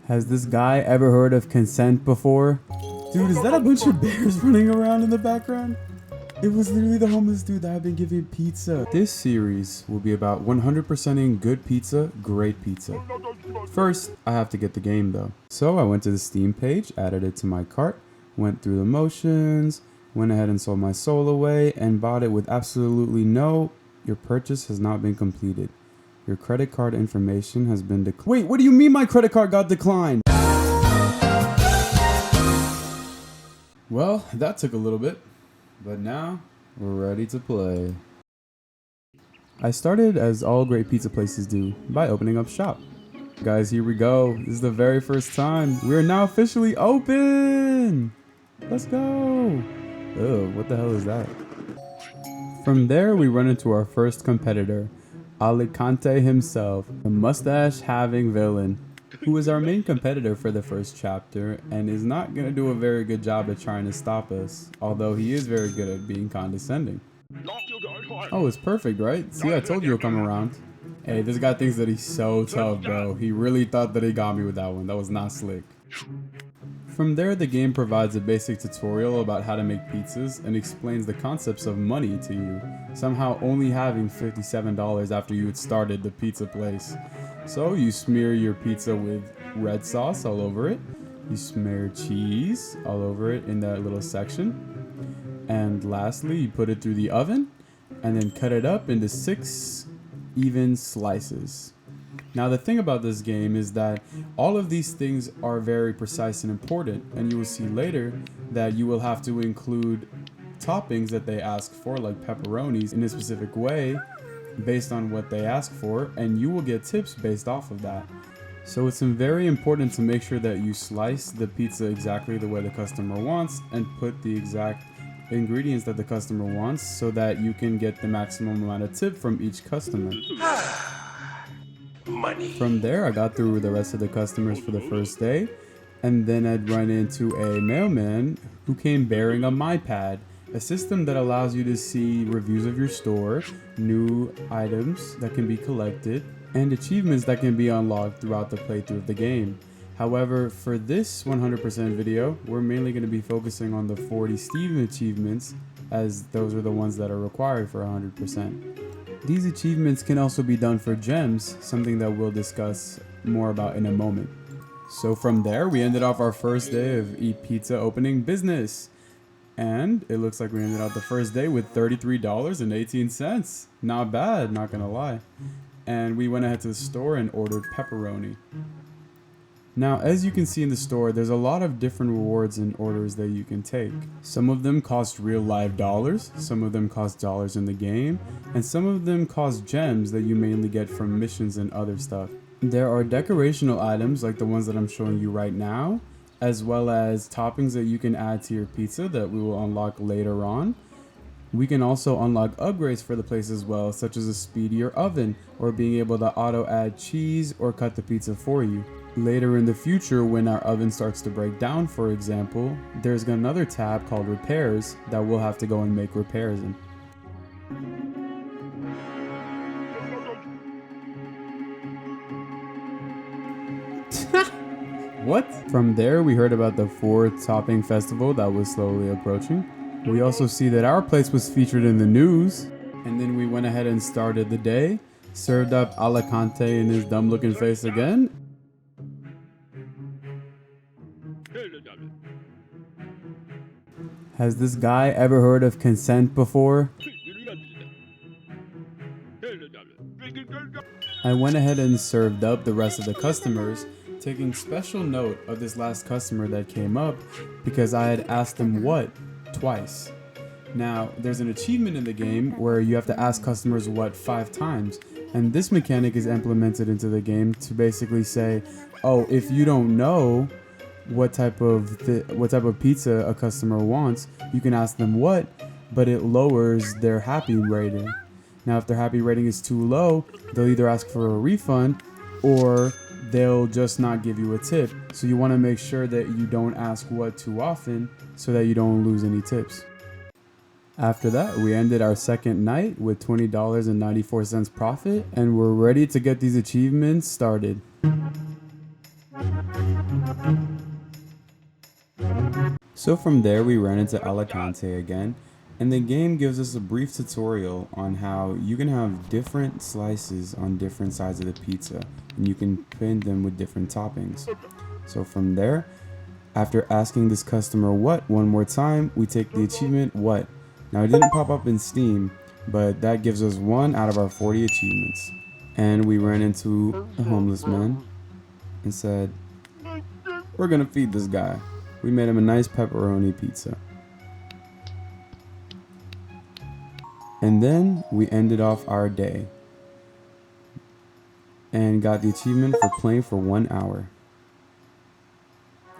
Has this guy ever heard of consent before? Dude, is that a bunch of bears running around in the background? It was literally the homeless dude that I've been giving pizza. This series will be about 100%ing good pizza, great pizza. First, I have to get the game though. So I went to the Steam page, added it to my cart, went through the motions, went ahead and sold my soul away, and bought it with absolutely no, your purchase has not been completed. Your credit card information has been declined. Wait, what do you mean my credit card got declined? Well, that took a little bit, but now we're ready to play. I started as all great pizza places do, by opening up shop. Guys, here we go. This is the very first time. We are now officially open! Let's go! Oh, what the hell is that? From there, we run into our first competitor, Alicante himself, the mustache-having villain, who is our main competitor for the first chapter and is not going to do a very good job at trying to stop us, although he is very good at being condescending. Oh, it's perfect, right? See, I told you he'll come around. Hey, this guy thinks that he's so tough, bro. He really thought that he got me with that one. That was not slick. From there, the game provides a basic tutorial about how to make pizzas and explains the concepts of money to you, somehow only having $57 after you had started the pizza place. So you smear your pizza with red sauce all over it, you smear cheese all over it in that little section, and lastly you put it through the oven and then cut it up into 6 even slices. Now the thing about this game is that all of these things are very precise and important, and you will see later that you will have to include toppings that they ask for, like pepperonis, in a specific way based on what they ask for, and you will get tips based off of that. So it's very important to make sure that you slice the pizza exactly the way the customer wants and put the exact ingredients that the customer wants so that you can get the maximum amount of tip from each customer. Money. From there, I got through the rest of the customers for the first day, and then I'd run into a mailman who came bearing a MyPad, a system that allows you to see reviews of your store, new items that can be collected, and achievements that can be unlocked throughout the playthrough of the game. However, for this 100% video, we're mainly going to be focusing on the 40 Steven achievements, as those are the ones that are required for 100%. These achievements can also be done for gems, something that we'll discuss more about in a moment. So from there, we ended off our first day of Eat Pizza opening business. And it looks like we ended out the first day with $33.18. Not bad, not gonna lie. And we went ahead to the store and ordered pepperoni. Now, as you can see in the store, there's a lot of different rewards and orders that you can take. Some of them cost real live dollars, some of them cost dollars in the game, and some of them cost gems that you mainly get from missions and other stuff. There are decorational items like the ones that I'm showing you right now, as well as toppings that you can add to your pizza that we will unlock later on. We can also unlock upgrades for the place as well, such as a speedier oven, or being able to auto add cheese or cut the pizza for you. Later in the future, when our oven starts to break down, for example, there's another tab called repairs that we'll have to go and make repairs in. What? From there, we heard about the 4 topping festival that was slowly approaching. We also see that our place was featured in the news, and then we went ahead and started the day, served up Alicante in his dumb looking face again. Has this guy ever heard of consent before? I went ahead and served up the rest of the customers, taking special note of this last customer that came up because I had asked them what twice. Now, there's an achievement in the game where you have to ask customers what 5 times, and this mechanic is implemented into the game to basically say, oh, if you don't know what type of pizza a customer wants, you can ask them what, but it lowers their happy rating. Now, if their happy rating is too low, they'll either ask for a refund or they'll just not give you a tip. So you want to make sure that you don't ask what too often so that you don't lose any tips. After that, we ended our second night with $20.94 profit, and we're ready to get these achievements started. So from there we ran into Alicante again, and the game gives us a brief tutorial on how you can have different slices on different sides of the pizza, and you can pin them with different toppings. So from there, after asking this customer what one more time, we take the achievement what. Now it didn't pop up in Steam, but that gives us 1 out of our 40 achievements. And we ran into a homeless man and said, we're gonna feed this guy. We made him a nice pepperoni pizza. And then we ended off our day and got the achievement for playing for 1 hour,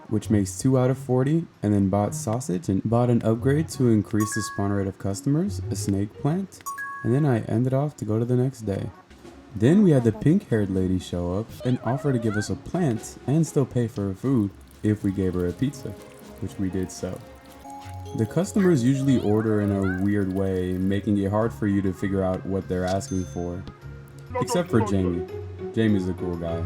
which makes 2 out of 40, and then bought sausage and bought an upgrade to increase the spawn rate of customers, a snake plant, and then I ended off to go to the next day. Then we had the pink-haired lady show up and offer to give us a plant and still pay for her food if we gave her a pizza, which we did so. The customers usually order in a weird way, making it hard for you to figure out what they're asking for. Except for Jamie. Jamie's a cool guy.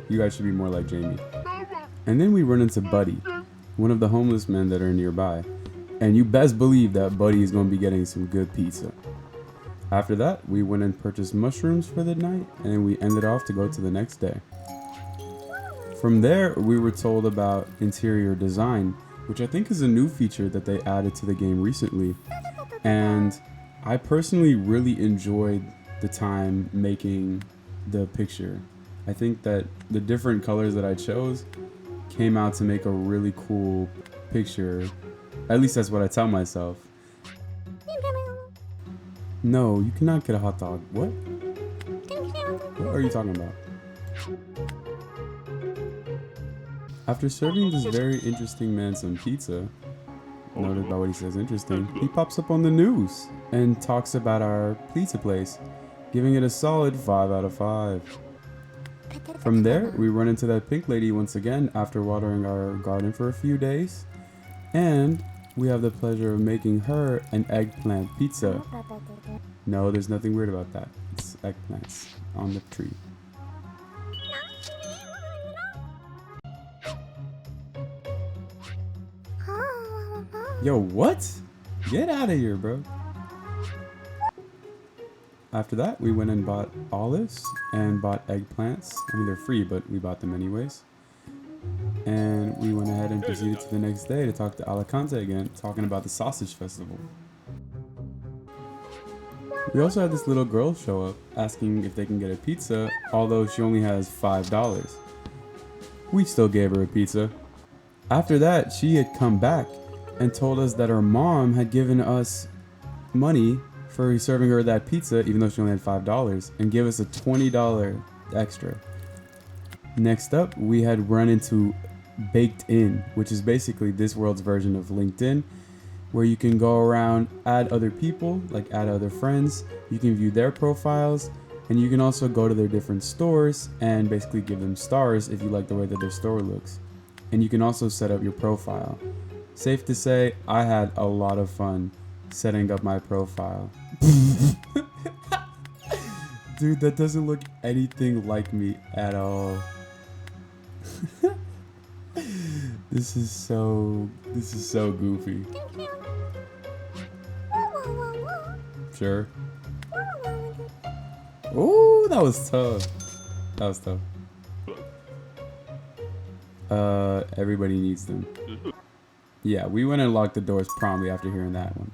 You guys should be more like Jamie. And then we run into Buddy, one of the homeless men that are nearby. And you best believe that Buddy is going to be getting some good pizza. After that, we went and purchased mushrooms for the night, and then we ended off to go to the next day. From there, we were told about interior design, which I think is a new feature that they added to the game recently. And I personally really enjoyed the time making the picture. I think that the different colors that I chose came out to make a really cool picture. At least that's what I tell myself. No, you cannot get a hot dog. What? What are you talking about? After serving this very interesting man some pizza, noted by what he says interesting, he pops up on the news and talks about our pizza place, giving it a solid 5 out of 5. From there, we run into that pink lady once again after watering our garden for a few days, and we have the pleasure of making her an eggplant pizza. No, there's nothing weird about that. It's eggplants on the tree. Yo, what? Get out of here, bro. After that, we went and bought olives and bought eggplants. I mean, they're free, but we bought them anyways. And we went ahead and proceeded to the next day to talk to Alicante again, talking about the sausage festival. We also had this little girl show up, asking if they can get a pizza, although she only has $5. We still gave her a pizza. After that, she had come back and told us that her mom had given us money for serving her that pizza, even though she only had $5, and gave us a $20 extra. Next up, we had run into Baked In, which is basically this world's version of LinkedIn, where you can go around, add other people, like add other friends, you can view their profiles, and you can also go to their different stores and basically give them stars if you like the way that their store looks. And you can also set up your profile. Safe to say, I had a lot of fun setting up my profile. Dude, that doesn't look anything like me at all. This is so goofy. Sure. Oh, that was tough. That was tough. Everybody needs them. Yeah, we went and locked the doors promptly after hearing that one.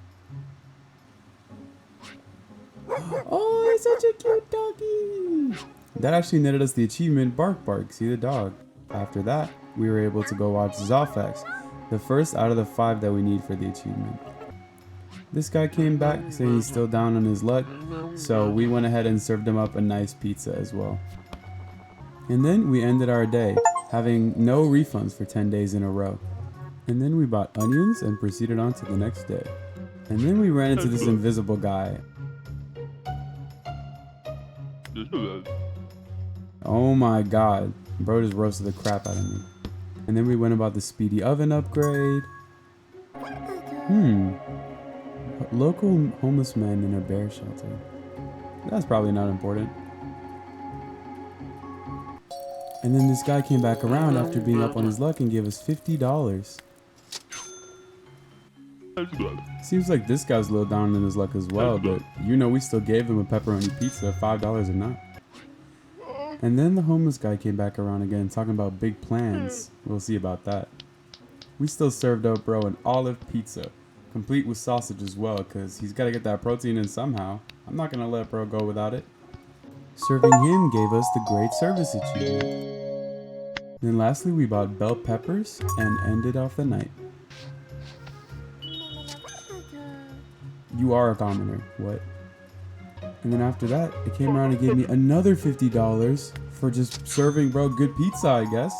Oh, it's such a cute doggy. That actually netted us the achievement Bark Bark, see the dog. After that, we were able to go watch Zoffax, the first out of the 5 that we need for the achievement. This guy came back saying he's still down on his luck, so we went ahead and served him up a nice pizza as well. And then we ended our day, having no refunds for 10 days in a row. And then we bought onions and proceeded on to the next day. And then we ran into this invisible guy. Oh my god, bro just roasted the crap out of me. And then we went about the speedy oven upgrade. Local homeless man in a bear shelter. That's probably not important. And then this guy came back around after being up on his luck and gave us $50. Seems like this guy's a little down in his luck as well, but you know we still gave him a pepperoni pizza, $5 or not. And then the homeless guy came back around again talking about big plans. We'll see about that. We still served up bro an olive pizza, complete with sausage as well, because he's got to get that protein in somehow. I'm not going to let bro go without it. Serving him gave us the great service achievement. Then lastly we bought bell peppers and ended off the night. You are a commoner, what? And then after that, it came around and gave me another $50 for just serving bro good pizza, I guess.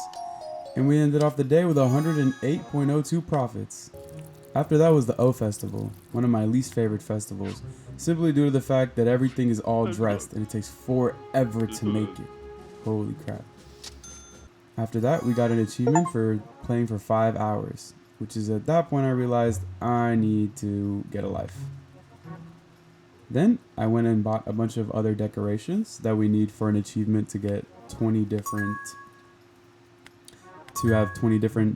And we ended off the day with 108.02 profits. After that was the O Festival, one of my least favorite festivals, simply due to the fact that everything is all dressed and it takes forever to make it. Holy crap. After that, we got an achievement for playing for 5 hours, which is at that point I realized I need to get a life. Then I went and bought a bunch of other decorations that we need for an achievement to get 20 different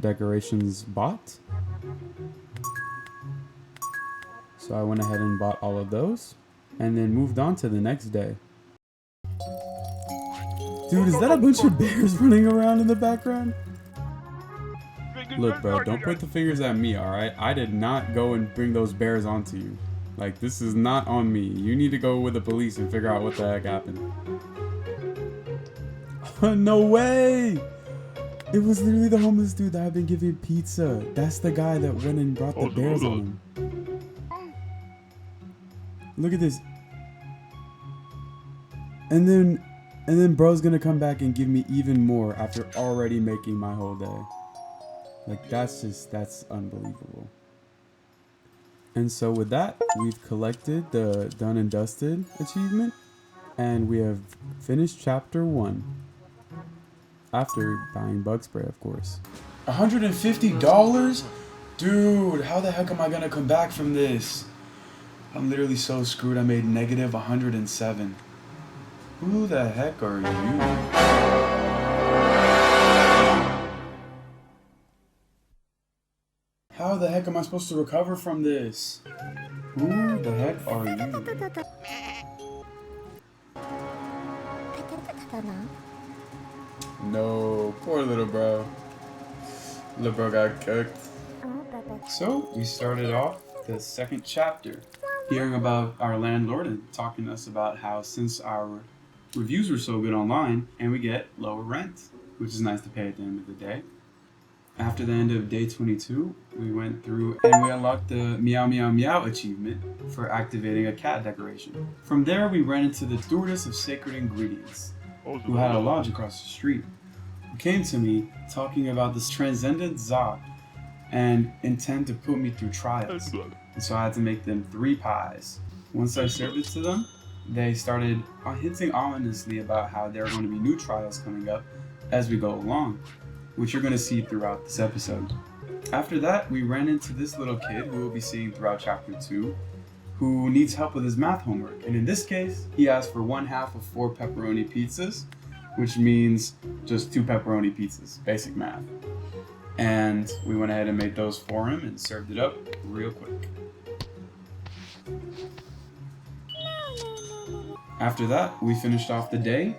decorations bought. So I went ahead and bought all of those and then moved on to the next day. Dude, is that a bunch of bears running around in the background? Look bro, don't point the fingers at me, alright? I did not go and bring those bears onto you. Like, this is not on me. You need to go with the police and figure out what the heck happened. No way! It was literally the homeless dude that I've been giving pizza. That's the guy that went and brought the bears on him. Look at this. And then bro's gonna come back and give me even more after already making my whole day. Like, that's unbelievable. And so with that, we've collected the Done and Dusted achievement, and we have finished chapter 1. After buying bug spray, of course. $150? Dude, how the heck am I gonna come back from this? I'm literally so screwed. I made negative 107. Who the heck are you? How the heck am I supposed to recover from this? Who the heck are you? No, poor little bro. Little bro got cooked. So we started off the second chapter, hearing about our landlord and talking to us about how since our reviews were so good online and we get lower rent, which is nice to pay at the end of the day. After the end of day 22, we went through and we unlocked the Meow Meow Meow achievement for activating a cat decoration. From there, we ran into the Stewardess of Sacred Ingredients, who had a lodge across the street, who came to me talking about this transcendent Zod and intend to put me through trials. And so I had to make them 3 pies. Once I served it to them, they started hinting ominously about how there are going to be new trials coming up as we go along, which you're going to see throughout this episode. After that, we ran into this little kid who we'll be seeing throughout chapter 2, who needs help with his math homework. And in this case, he asked for 1/2 of 4 pepperoni pizzas, which means just 2 pepperoni pizzas, basic math. And we went ahead and made those for him and served it up real quick. After that, we finished off the day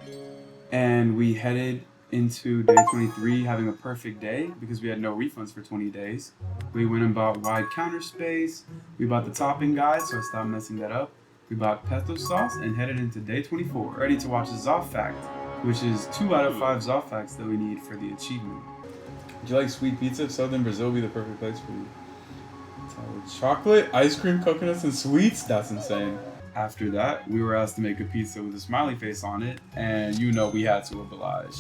and we headed into day 23 having a perfect day because we had no refunds for 20 days. We went and bought wide counter space. We bought the topping guide, so I stopped messing that up. We bought pesto sauce and headed into day 24, ready to watch the Zoff Fact, which is 2 out of 5 Zoff Facts that we need for the achievement. Would you like sweet pizza? If so, then Brazil would be the perfect place for you. Chocolate, ice cream, coconuts, and sweets? That's insane. After that, we were asked to make a pizza with a smiley face on it, and you know we had to oblige.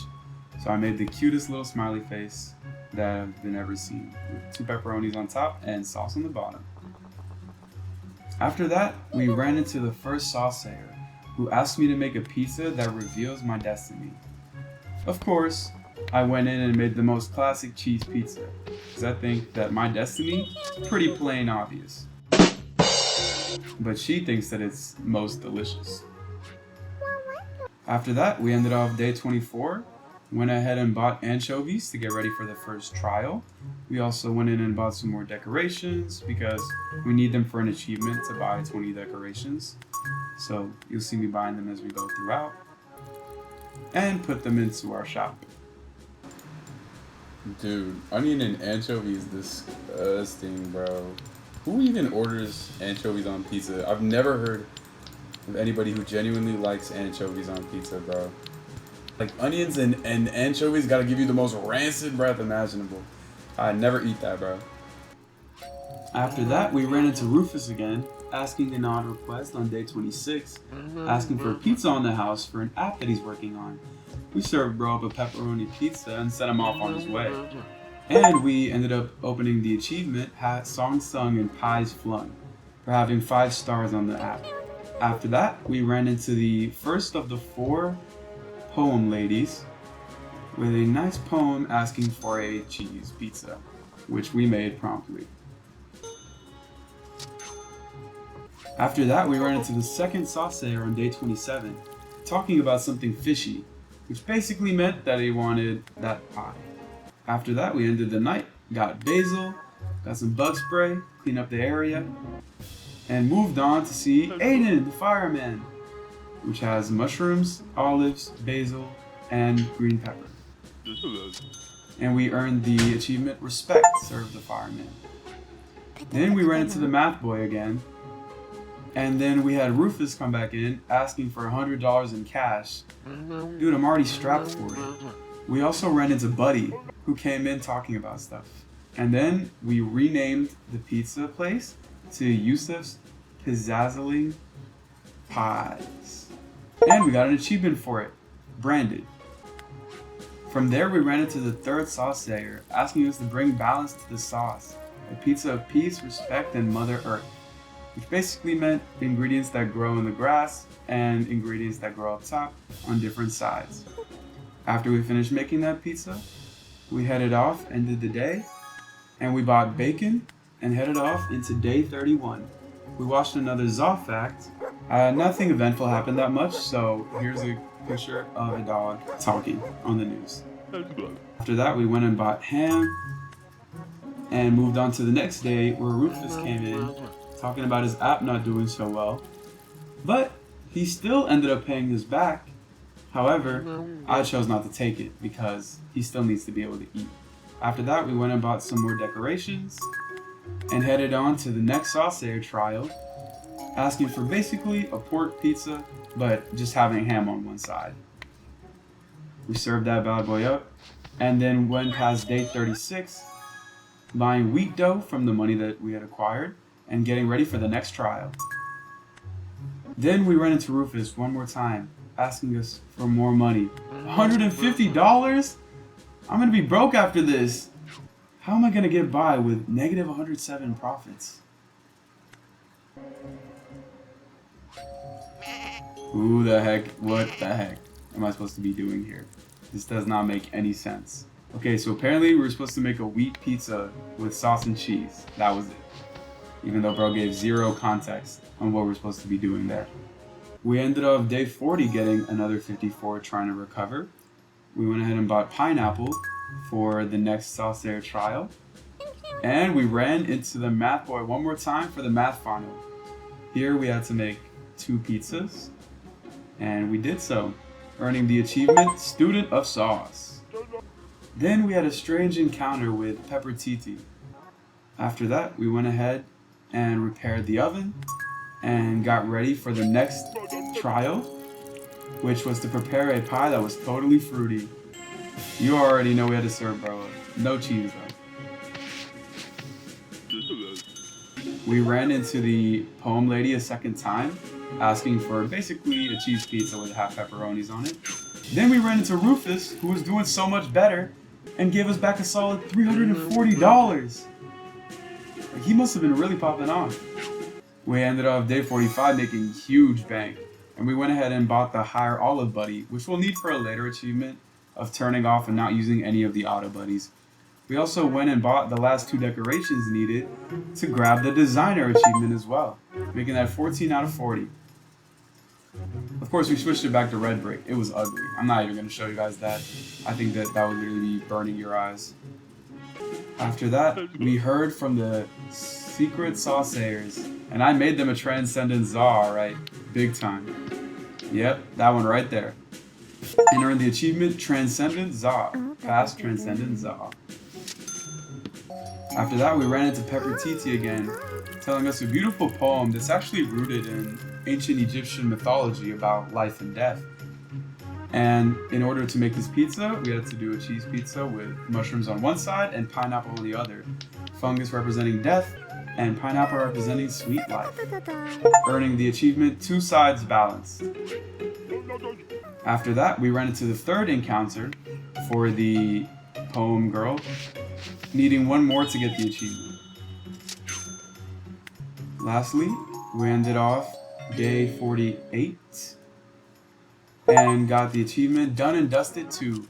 So I made the cutest little smiley face that I've been ever seen, with 2 pepperonis on top and sauce on the bottom. After that, we ran into the first saucesayer, who asked me to make a pizza that reveals my destiny. Of course, I went in and made the most classic cheese pizza, because I think that my destiny is pretty plain obvious. But she thinks that it's most delicious. After that, we ended off day 24, Went ahead and bought anchovies to get ready for the first trial. We also went in and bought some more decorations because we need them for an achievement to buy 20 decorations. So you'll see me buying them as we go throughout. And put them into our shop. Dude, onion and anchovy is disgusting, bro. Who even orders anchovies on pizza? I've never heard of anybody who genuinely likes anchovies on pizza, bro. Like, onions and anchovies gotta give you the most rancid breath imaginable. I never eat that, bro. After that, we ran into Rufus again, asking an odd request on day 26, asking for a pizza on the house for an app that he's working on. We served bro up a pepperoni pizza and sent him off on his way. And we ended up opening the achievement, Songs Sung and Pies Flung, for having 5 stars on the app. After that, we ran into the first of the 4 poem ladies with a nice poem asking for a cheese pizza, which we made promptly. After that, we ran into the second saucier on day 27, talking about something fishy, which basically meant that he wanted that pie. After that, we ended the night, got basil, got some bug spray, cleaned up the area, and moved on to see Aiden, the fireman, which has mushrooms, olives, basil, and green pepper. And we earned the achievement Respect, serve the fireman. Then we ran into the math boy again, and then we had Rufus come back in, asking for $100 in cash. Dude, I'm already strapped for it. We also ran into Buddy, who came in talking about stuff. And then we renamed the pizza place to Yusuf's Pizzazzling Pies. And we got an achievement for it, branded. From there, we ran into the third saucier, asking us to bring balance to the sauce. A pizza of peace, respect, and Mother Earth. Which basically meant ingredients that grow in the grass and ingredients that grow up top on different sides. After we finished making that pizza, we headed off, ended the day, and we bought bacon and headed off into day 31. We watched another Zoff Fact. Nothing eventful happened that much, so here's a picture of a dog talking on the news. After that, we went and bought ham and moved on to the next day where Rufus came in talking about his app not doing so well, but he still ended up paying us back. However, I chose not to take it because he still needs to be able to eat. After that, we went and bought some more decorations and headed on to the next saucier trial, asking for basically a pork pizza, but just having ham on one side. We served that bad boy up, and then went past day 36, buying wheat dough from the money that we had acquired, and getting ready for the next trial. Then we ran into Rufus one more time, asking us for more money. $150? I'm gonna be broke after this. How am I gonna get by with negative 107 profits? Who the heck, what the heck am I supposed to be doing here? This does not make any sense. Okay, so apparently we were supposed to make a wheat pizza with sauce and cheese. That was it. Even though bro gave 0 context on what we're supposed to be doing there. We ended up day 40 getting another 54 trying to recover. We went ahead and bought pineapple for the next saucier trial. And we ran into the math boy one more time for the math final. Here we had to make 2 pizzas, and we did so, earning the achievement Student of Sauce. Then we had a strange encounter with Pepper Titi. After that, we went ahead and repaired the oven and got ready for the next trial, which was to prepare a pie that was totally fruity. You already know we had to serve bro. No cheese though. We ran into the poem lady a second time, asking for basically a cheese pizza with half pepperonis on it. Then we ran into Rufus, who was doing so much better, and gave us back a solid $340. He must have been really popping off. We ended up day 45 making huge bank, and we went ahead and bought the Hire Olive Buddy, which we'll need for a later achievement of turning off and not using any of the auto buddies. We also went and bought the last 2 decorations needed to grab the designer achievement as well, making that 14 out of 40. Of course, we switched it back to red brick. It was ugly. I'm not even going to show you guys that. I think that would literally be burning your eyes. After that, we heard from the secret saucers, and I made them a transcendent za, alright? Big time. Yep, that one right there. And earned the achievement Transcendent Za. Past Transcendent Za. After that, we ran into Pepper Titi again, telling us a beautiful poem that's actually rooted in ancient Egyptian mythology about life and death. And in order to make this pizza, we had to do a cheese pizza with mushrooms on one side and pineapple on the other. Fungus representing death, and pineapple representing sweet life. Earning the achievement Two Sides Balanced. After that, we ran into the third encounter for the poem girl, needing one more to get the achievement. Lastly, we ended off day 48 and got the achievement Done and Dusted 2.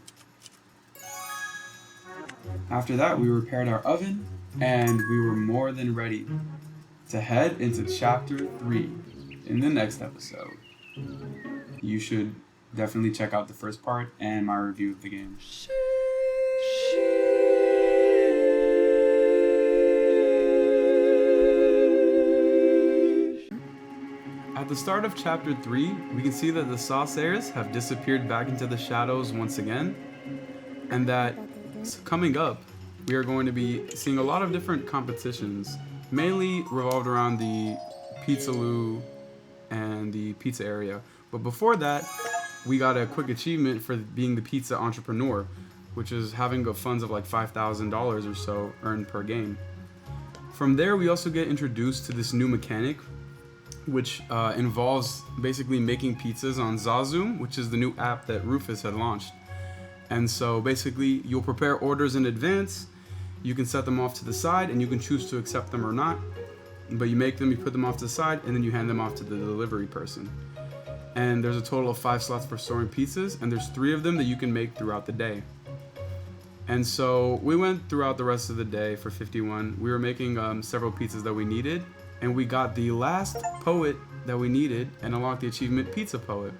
After that, we repaired our oven and we were more than ready to head into chapter 3 in the next episode. You should definitely check out the first part and my review of the game. At the start of chapter 3, we can see that the saucers have disappeared back into the shadows once again, and that coming up, we are going to be seeing a lot of different competitions, mainly revolved around the Pizzaloo and the pizza area. But before that, we got a quick achievement for being the pizza entrepreneur, which is having funds of like $5,000 or so earned per game. From there, we also get introduced to this new mechanic, which involves basically making pizzas on Zazoom, which is the new app that Rufus had launched. And so basically, you'll prepare orders in advance, you can set them off to the side, and you can choose to accept them or not. But you make them, you put them off to the side, and then you hand them off to the delivery person. And there's a total of 5 slots for storing pizzas, and there's 3 of them that you can make throughout the day. And so we went throughout the rest of the day for 51. We were making several pizzas that we needed, and we got the last poet that we needed and unlocked the achievement Pizza Poet.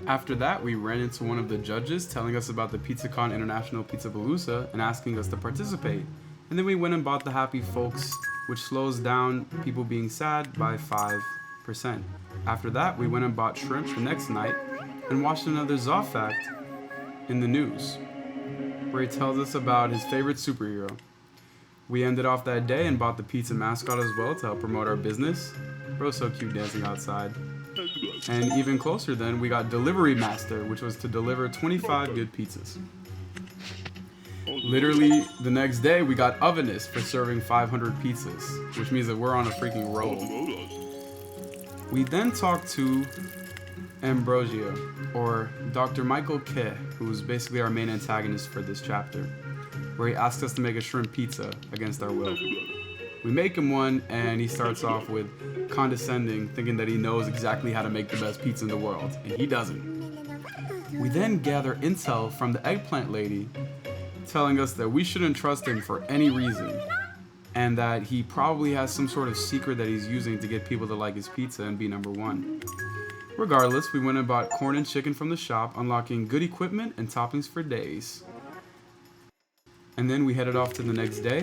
After that, we ran into one of the judges telling us about the PizzaCon International Pizzapalooza and asking us to participate. And then we went and bought the Happy Folks, which slows down people being sad by 5%. After that, we went and bought shrimp the next night and watched another Zaw fact in the news, where he tells us about his favorite superhero. We ended off that day and bought the pizza mascot as well to help promote our business. Bro's so cute dancing outside. And even closer then, we got Delivery Master, which was to deliver 25 good pizzas. Literally, the next day, we got Ovenist for serving 500 pizzas, which means that we're on a freaking roll. We then talked to Ambrosio, or Dr. Michael K, who's basically our main antagonist for this chapter, where he asks us to make a shrimp pizza against our will. We make him one, and he starts off with condescending, thinking that he knows exactly how to make the best pizza in the world, and he doesn't. We then gather intel from the eggplant lady, telling us that we shouldn't trust him for any reason, and that he probably has some sort of secret that he's using to get people to like his pizza and be number one. Regardless, we went and bought corn and chicken from the shop, unlocking good equipment and toppings for days. And then we headed off to the next day,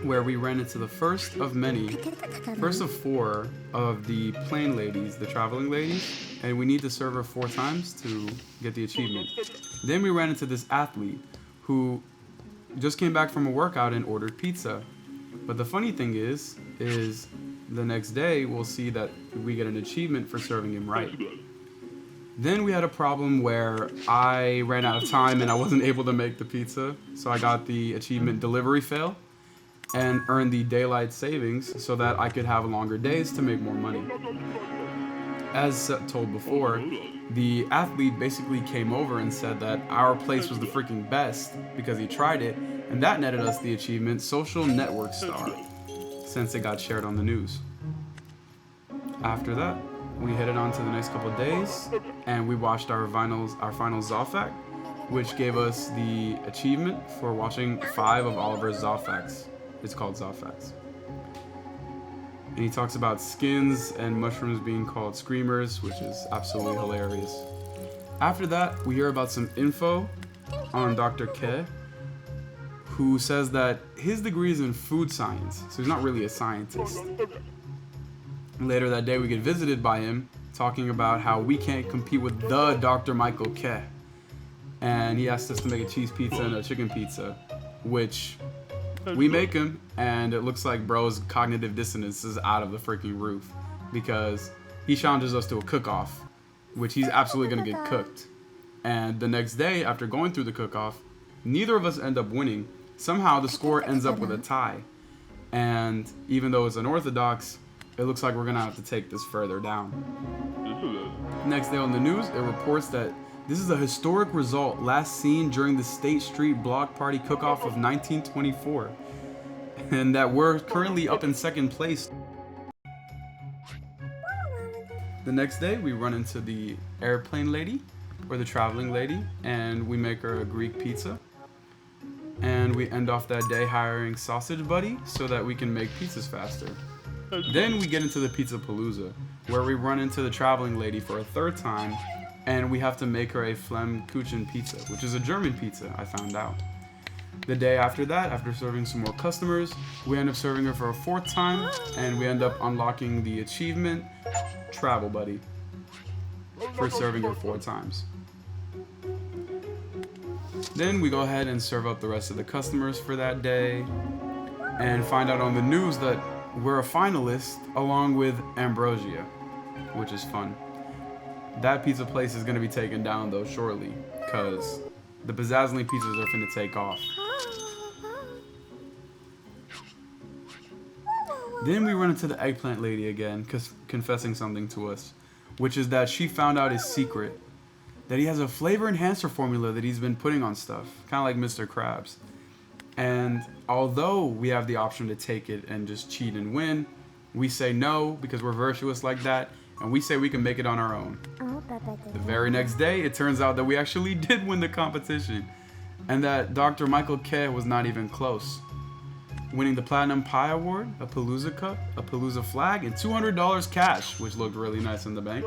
where we ran into the first of 4 of the plane ladies, the traveling ladies, and we need to serve her 4 times to get the achievement. Then we ran into this athlete who just came back from a workout and ordered pizza. But the funny thing is the next day we'll see that we get an achievement for serving him right. Then we had a problem where I ran out of time and I wasn't able to make the pizza, so I got the achievement Delivery Fail and earned the daylight savings so that I could have longer days to make more money. As told before, the athlete basically came over and said that our place was the freaking best because he tried it, and that netted us the achievement Social Network Star, since it got shared on the news. After that, we headed on to the next couple of days, and we watched our final Zawfact, which gave us the achievement for watching 5 of Oliver's Zawfacts. It's called Zawfacts. And he talks about skins and mushrooms being called screamers, which is absolutely hilarious. After that, we hear about some info on Dr. Ke, who says that his degree is in food science, so he's not really a scientist. Later that day, we get visited by him talking about how we can't compete with the Dr. Michael Ke. And he asked us to make a cheese pizza and a chicken pizza, which we make him, and it looks like bro's cognitive dissonance is out of the freaking roof because he challenges us to a cook-off, which he's absolutely going to get cooked. And the next day, after going through the cook-off, neither of us end up winning. Somehow the score ends up with a tie. And even though it's unorthodox, it looks like we're going to have to take this further down. Next day on the news, it reports that this is a historic result last seen during the State Street Block Party Cook-Off of 1924. And that we're currently up in second place. The next day, we run into the airplane lady, or the traveling lady, and we make her a Greek pizza. And we end off that day hiring Sausage Buddy so that we can make pizzas faster. Then we get into the Pizza Palooza, where we run into the traveling lady for a third time, and we have to make her a Flammkuchen pizza, which is a German pizza, I found out. The day after that, after serving some more customers, we end up serving her for a fourth time, and we end up unlocking the achievement, Travel Buddy, for serving her 4 times. Then we go ahead and serve up the rest of the customers for that day, and find out on the news that we're a finalist along with Ambrosia, which is fun. That pizza place is going to be taken down though shortly, because the Bazzazzling pizzas are finna take off. Then we run into the eggplant lady again, confessing something to us, which is that she found out his secret, that he has a flavor enhancer formula that he's been putting on stuff, kind of like Mr. Krabs. And although we have the option to take it and just cheat and win, we say no because we're virtuous like that, and we say we can make it on our own. The very next day, it turns out that we actually did win the competition, and that Dr. Michael Ke was not even close, winning the Platinum Pie Award, a Palooza Cup, a Palooza flag, and $200 cash, which looked really nice in the bank.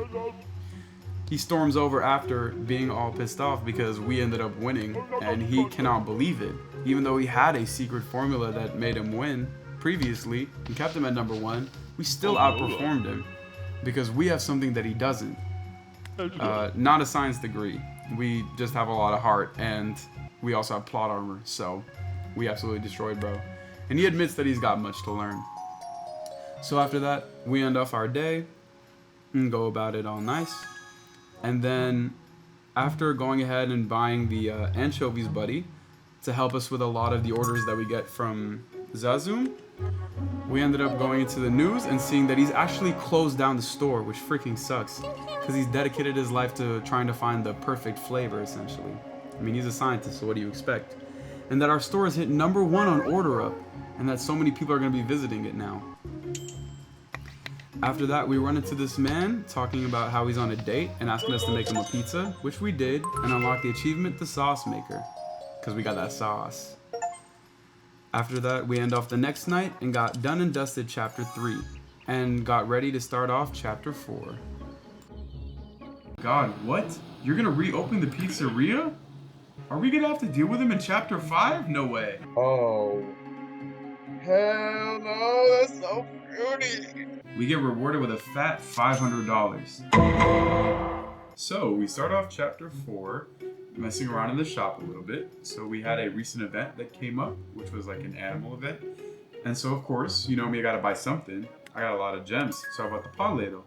He storms over after being all pissed off because we ended up winning, and he cannot believe it. Even though he had a secret formula that made him win previously and kept him at number 1, we still outperformed him because we have something that he doesn't. Not a science degree. We just have a lot of heart, and we also have plot armor, so we absolutely destroyed bro. And he admits that he's got much to learn. So after that, we end off our day and go about it all nice. And then after going ahead and buying the anchovies buddy to help us with a lot of the orders that we get from Zazum, we ended up going into the news and seeing that he's actually closed down the store, which freaking sucks because he's dedicated his life to trying to find the perfect flavor, essentially. I mean, he's a scientist, so what do you expect? And that our store has hit number 1 on OrderUp, and that so many people are going to be visiting it now. After that, we run into this man talking about how he's on a date and asking us to make him a pizza, which we did, and unlocked the achievement, the sauce maker, because we got that sauce. After that, we end off the next night and got done and dusted chapter 3, and got ready to start off chapter 4. God, what? You're gonna reopen the pizzeria? Are we gonna have to deal with him in chapter 5? No way. Oh. Hell no, that's so fruity. We get rewarded with a fat $500. So we start off chapter 4, messing around in the shop a little bit. So we had a recent event that came up, which was like an animal event. And so of course, you know me, I gotta buy something. I got a lot of gems, so I bought the pod ladle.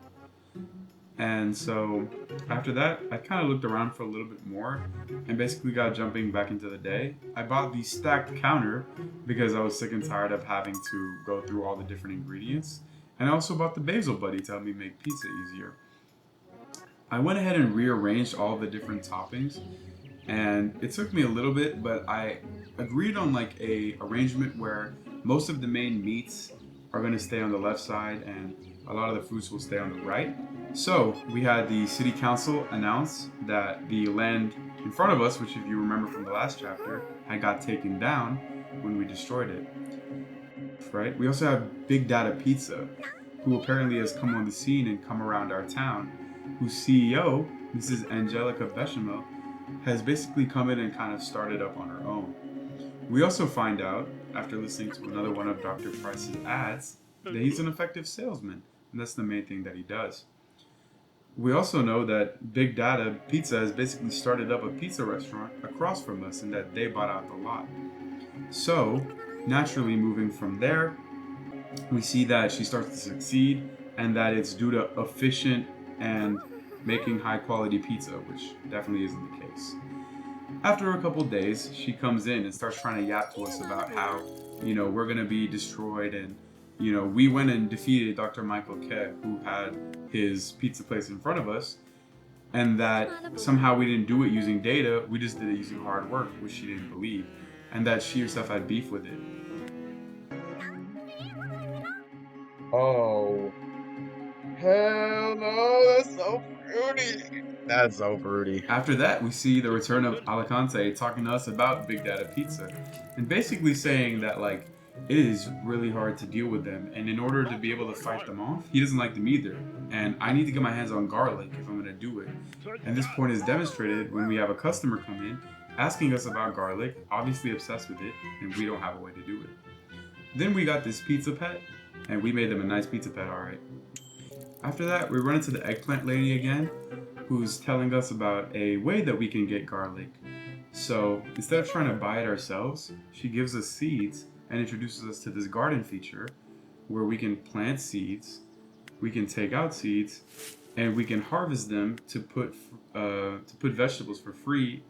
And so after that, I kind of looked around for a little bit more and basically got jumping back into the day. I bought the stacked counter because I was sick and tired of having to go through all the different ingredients. And I also bought the basil buddy to help me make pizza easier. I went ahead and rearranged all the different toppings, and it took me a little bit, but I agreed on like a arrangement where most of the main meats are going to stay on the left side and a lot of the fruits will stay on the right. So we had the city council announce that the land in front of us, which if you remember from the last chapter, had got taken down when we destroyed it. Right? We also have Big Dada Pizza, who apparently has come on the scene and come around our town, whose CEO, Mrs. Angelica Bechamel, has basically come in and kind of started up on her own. We also find out, after listening to another one of Dr. Price's ads, that he's an effective salesman, and that's the main thing that he does. We also know that Big Data Pizza has basically started up a pizza restaurant across from us and that they bought out the lot. So, naturally moving from there, we see that she starts to succeed and that it's due to efficient and making high quality pizza, which definitely isn't the case. After a couple days, she comes in and starts trying to yap to us about how, we're gonna be destroyed and, we went and defeated Dr. Michael Ke, who had his pizza place in front of us, and that somehow we didn't do it using data, we just did it using hard work, which she didn't believe, and that she herself had beef with it. Oh, hell no, that's so fruity. That's so fruity. After that, we see the return of Alicante talking to us about Big Data Pizza, and basically saying that, like, it is really hard to deal with them, and in order to be able to fight them off, he doesn't like them either, and I need to get my hands on garlic if I'm gonna do it. And this point is demonstrated when we have a customer come in, asking us about garlic, obviously obsessed with it, and we don't have a way to do it. Then we got this pizza pet, and we made them a nice pizza pet, alright. After that, we run into the eggplant lady again, who's telling us about a way that we can get garlic. So instead of trying to buy it ourselves, she gives us seeds and introduces us to this garden feature where we can plant seeds, we can take out seeds, and we can harvest them to put vegetables for free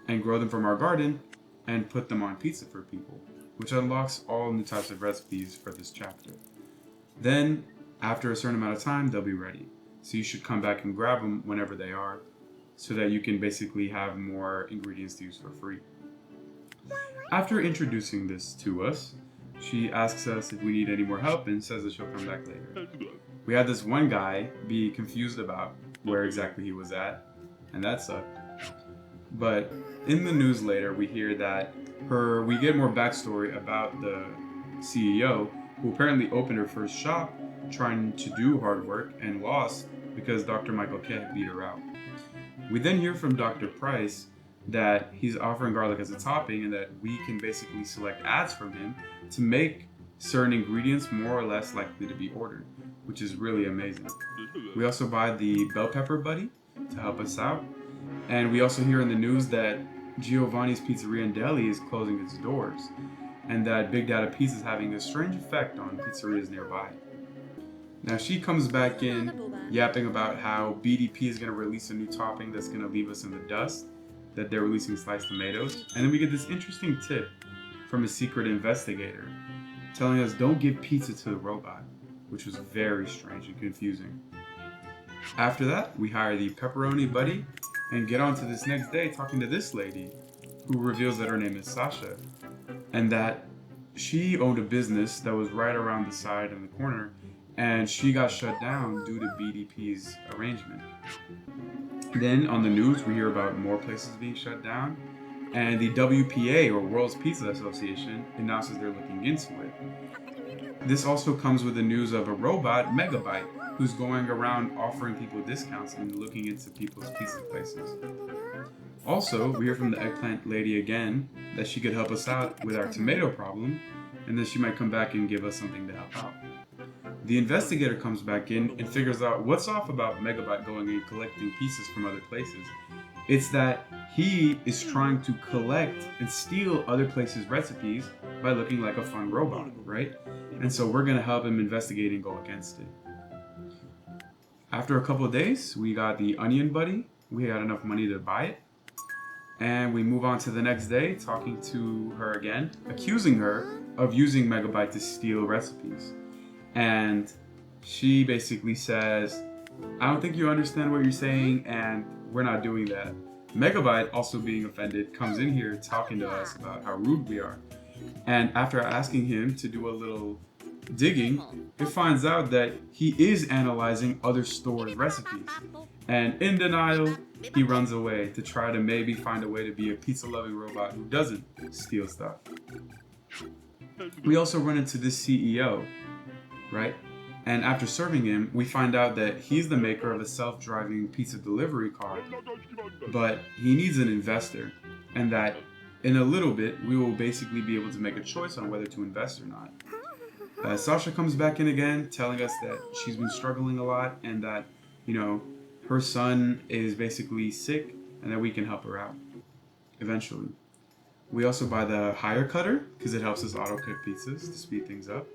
and grow them from our garden and put them on pizza for people, which unlocks all new types of recipes for this chapter. Then, after a certain amount of time, they'll be ready. So you should come back and grab them whenever they are, so that you can basically have more ingredients to use for free. After introducing this to us, she asks us if we need any more help and says that she'll come back later. We had this one guy be confused about where exactly he was at, and that sucked. But in the news later, we hear that we get more backstory about the CEO, who apparently opened her first shop trying to do hard work and lost because Dr. Michael Ke beat her out. We then hear from Dr. Price that he's offering garlic as a topping and that we can basically select ads from him to make certain ingredients more or less likely to be ordered, which is really amazing. We also buy the bell pepper buddy to help us out, and we also hear in the news that Giovanni's Pizzeria and Deli is closing its doors, and that Big Data Pizza is having a strange effect on pizzerias nearby. Now she comes back in yapping about how BDP is going to release a new topping that's going to leave us in the dust, that they're releasing sliced tomatoes, and then we get this interesting tip from a secret investigator telling us don't give pizza to the robot, which was very strange and confusing. After that, we hire the pepperoni buddy and get on to this next day talking to this lady who reveals that her name is Sasha and that she owned a business that was right around the side in the corner and she got shut down due to BDP's arrangement. Then on the news, we hear about more places being shut down, and the WPA, or World's Pizza Association, announces they're looking into it. This also comes with the news of a robot, Megabyte, who's going around offering people discounts and looking into people's pizza places. Also, we hear from the eggplant lady again that she could help us out with our tomato problem, and then she might come back and give us something to help out. The investigator comes back in and figures out what's off about Megabyte going and collecting pieces from other places. It's that he is trying to collect and steal other places' recipes by looking like a fun robot, right? And so we're gonna help him investigate and go against it. After a couple of days, we got the onion buddy. We got enough money to buy it. And we move on to the next day, talking to her again, accusing her of using Megabyte to steal recipes. And she basically says, I don't think you understand what you're saying, and we're not doing that. Megabyte, also being offended, comes in here talking to us about how rude we are. And after asking him to do a little digging, it finds out that he is analyzing other stores' recipes. And in denial, he runs away to try to maybe find a way to be a pizza-loving robot who doesn't steal stuff. We also run into this CEO, right? And after serving him, we find out that he's the maker of a self-driving pizza delivery car, but he needs an investor, and that in a little bit, we will basically be able to make a choice on whether to invest or not. Sasha comes back in again, telling us that she's been struggling a lot and that, her son is basically sick and that we can help her out eventually. We also buy the hire cutter because it helps us auto cook pizzas to speed things up.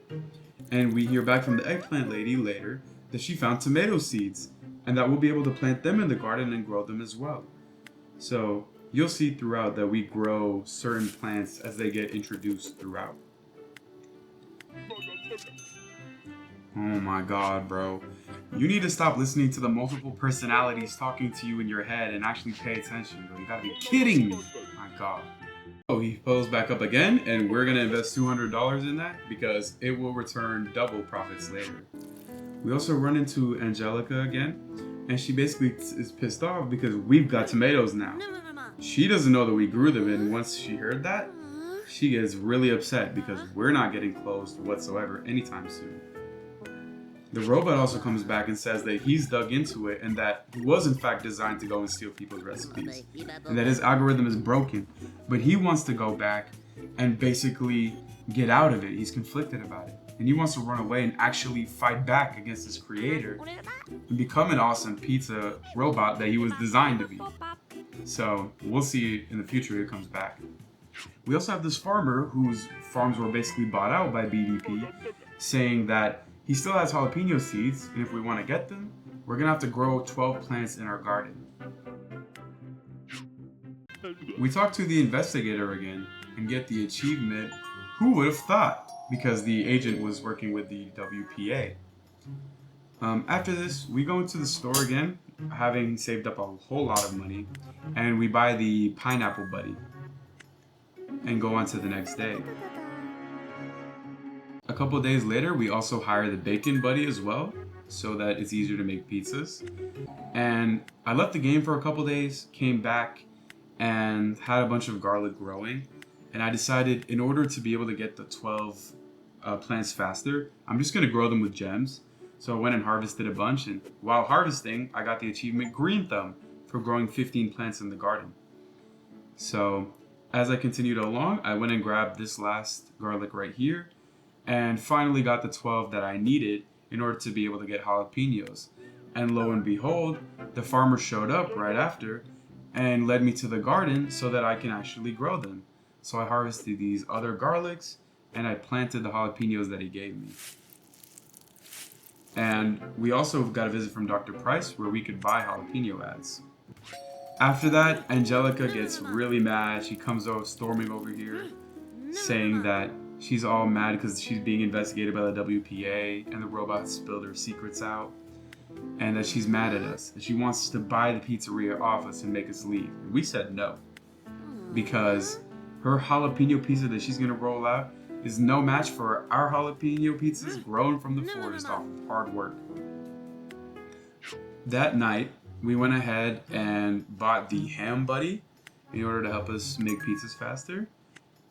And we hear back from the eggplant lady later that she found tomato seeds and that we'll be able to plant them in the garden and grow them as well. So you'll see throughout that we grow certain plants as they get introduced throughout. Oh my god, bro. You need to stop listening to the multiple personalities talking to you in your head and actually pay attention, bro. You gotta be kidding me. My god. Oh, he pulls back up again, and we're gonna invest $200 in that because it will return double profits later. We also run into Angelica again, and she basically is pissed off because we've got tomatoes now. She doesn't know that we grew them, and once she heard that, she gets really upset because we're not getting closed whatsoever anytime soon. The robot also comes back and says that he's dug into it and that he was in fact designed to go and steal people's recipes and that his algorithm is broken, but he wants to go back and basically get out of it. He's conflicted about it and he wants to run away and actually fight back against his creator and become an awesome pizza robot that he was designed to be. So we'll see in the future it comes back. We also have this farmer whose farms were basically bought out by BDP, saying that he still has jalapeno seeds, and if we want to get them, we're going to have to grow 12 plants in our garden. We talk to the investigator again and get the achievement, who would have thought, because the agent was working with the WPA. After this, we go into the store again, having saved up a whole lot of money, and we buy the pineapple buddy and go on to the next day. A couple days later, we also hire the bacon buddy as well, so that it's easier to make pizzas. And I left the game for a couple days, came back, and had a bunch of garlic growing. And I decided, in order to be able to get the 12 plants faster, I'm just gonna grow them with gems. So I went and harvested a bunch, and while harvesting, I got the achievement Green Thumb for growing 15 plants in the garden. So as I continued along, I went and grabbed this last garlic right here, and finally got the 12 that I needed in order to be able to get jalapenos. And lo and behold, the farmer showed up right after and led me to the garden so that I can actually grow them. So I harvested these other garlics and I planted the jalapenos that he gave me. And we also got a visit from Dr. Price where we could buy jalapeno ads. After that, Angelica gets really mad. She comes over storming over here saying that she's all mad because she's being investigated by the WPA and the robot spilled her secrets out and that she's mad at us and she wants to buy the pizzeria off us and make us leave. And we said no because her jalapeno pizza that she's going to roll out is no match for our jalapeno pizzas grown from the forest off of hard work. That night, we went ahead and bought the ham buddy in order to help us make pizzas faster.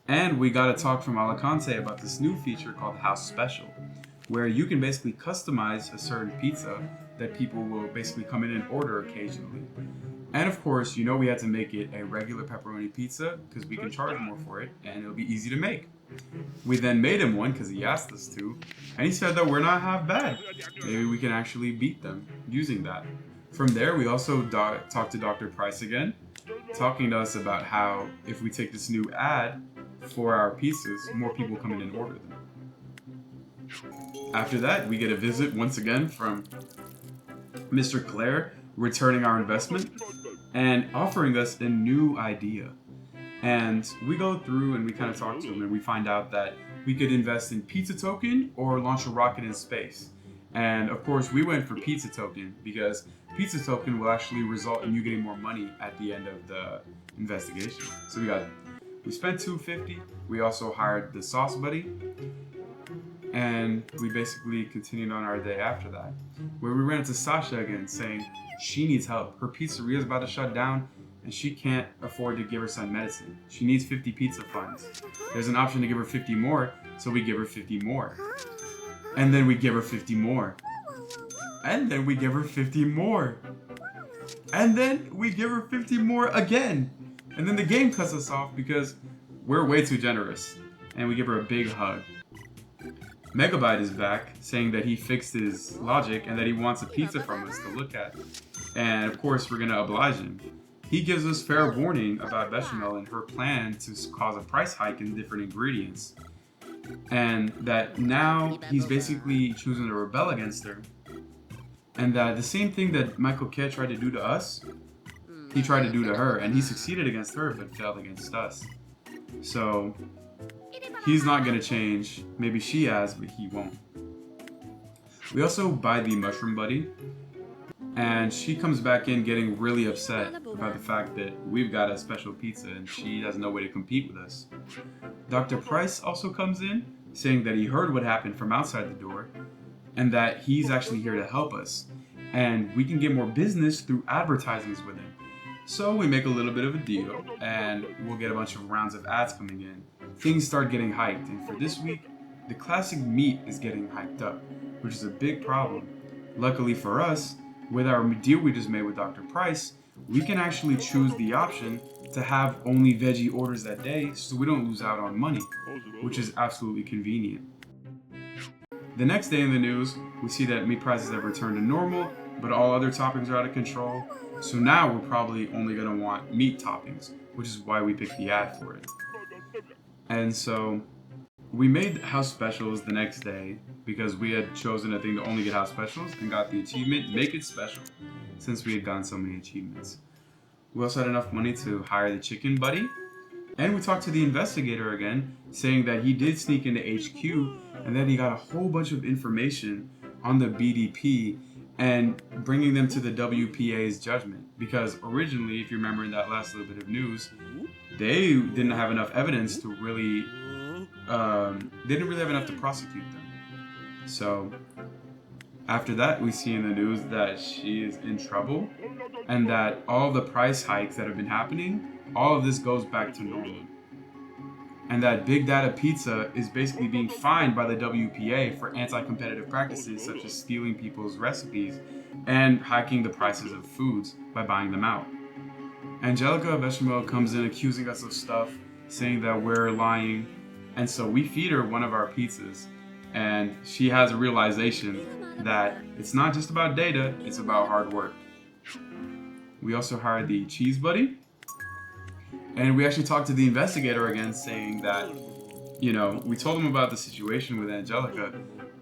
And we got a talk from Alicante about this new feature called House Special, where you can basically customize a certain pizza that people will basically come in and order occasionally. And of course, we had to make it a regular pepperoni pizza because we can charge more for it and it'll be easy to make. We then made him one because he asked us to, and he said that we're not half bad. Maybe we can actually beat them using that. From there, we also talked to Dr. Price again, talking to us about how if we take this new ad for our pizzas, more people come in and order them. After that, we get a visit once again from Mr. Claire, returning our investment and offering us a new idea. And we go through and we kind of talk to him and we find out that we could invest in Pizza Token or launch a rocket in space. And of course, we went for Pizza Token because Pizza Token will actually result in you getting more money at the end of the investigation. So we spent $250. We also hired the sauce buddy. And we basically continued on our day after that, where we ran into Sasha again saying she needs help. Her pizzeria is about to shut down and she can't afford to give her son medicine. She needs 50 pizza funds. There's an option to give her 50 more, so we give her 50 more. And then we give her 50 more. And then we give her 50 more. And then we give her 50 more again. And then the game cuts us off because we're way too generous. And we give her a big hug. Megabyte is back, saying that he fixed his logic and that he wants a pizza from us to look at. And of course, we're gonna oblige him. He gives us fair warning about Bechamel and her plan to cause a price hike in different ingredients. And that now he's basically choosing to rebel against her. And that the same thing that Michael Kidd tried to do to us, he tried to do to her, and he succeeded against her but failed against us. So he's not gonna change. Maybe she has, but he won't. We also buy the Mushroom Buddy, and she comes back in getting really upset about the fact that we've got a special pizza and she has no way to compete with us. Dr. Price also comes in, saying that he heard what happened from outside the door, and that he's actually here to help us, and we can get more business through advertisements with him. So we make a little bit of a deal, and we'll get a bunch of rounds of ads coming in. Things start getting hyped, and for this week, the classic meat is getting hyped up, which is a big problem. Luckily for us, with our deal we just made with Dr. Price, we can actually choose the option to have only veggie orders that day so we don't lose out on money, which is absolutely convenient. The next day in the news, we see that meat prices have returned to normal, but all other toppings are out of control. So now we're probably only going to want meat toppings, which is why we picked the ad for it. And so we made house specials the next day because we had chosen a thing to only get house specials and got the achievement, make it special, since we had gotten so many achievements. We also had enough money to hire the chicken buddy, and we talked to the investigator again, saying that he did sneak into HQ and that he got a whole bunch of information on the BDP and bringing them to the WPA's judgment. Because originally, if you remember in that last little bit of news, they didn't have enough evidence to really, they didn't really have enough to prosecute them. So after that, we see in the news that she is in trouble and that all the price hikes that have been happening, all of this goes back to normal. And that Big Data Pizza is basically being fined by the WPA for anti-competitive practices such as stealing people's recipes and hiking the prices of foods by buying them out. Angelica Bechamel comes in accusing us of stuff, saying that we're lying, and so we feed her one of our pizzas, and she has a realization that it's not just about data, it's about hard work. We also hired the Cheese Buddy, and we actually talked to the investigator again, saying that, you know, we told him about the situation with Angelica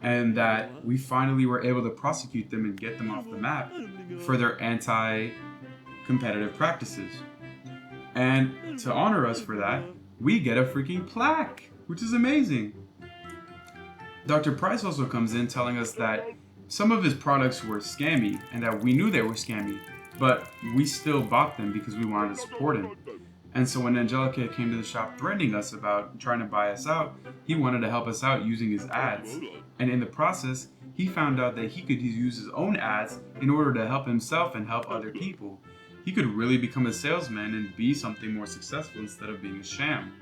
and that we finally were able to prosecute them and get them off the map for their anti-competitive practices. And to honor us for that, we get a freaking plaque, which is amazing. Dr. Price also comes in telling us that some of his products were scammy and that we knew they were scammy, but we still bought them because we wanted to support him. And so when Angelica came to the shop threatening us about trying to buy us out, he wanted to help us out using his ads. And in the process, he found out that he could use his own ads in order to help himself and help other people. He could really become a salesman and be something more successful instead of being a sham.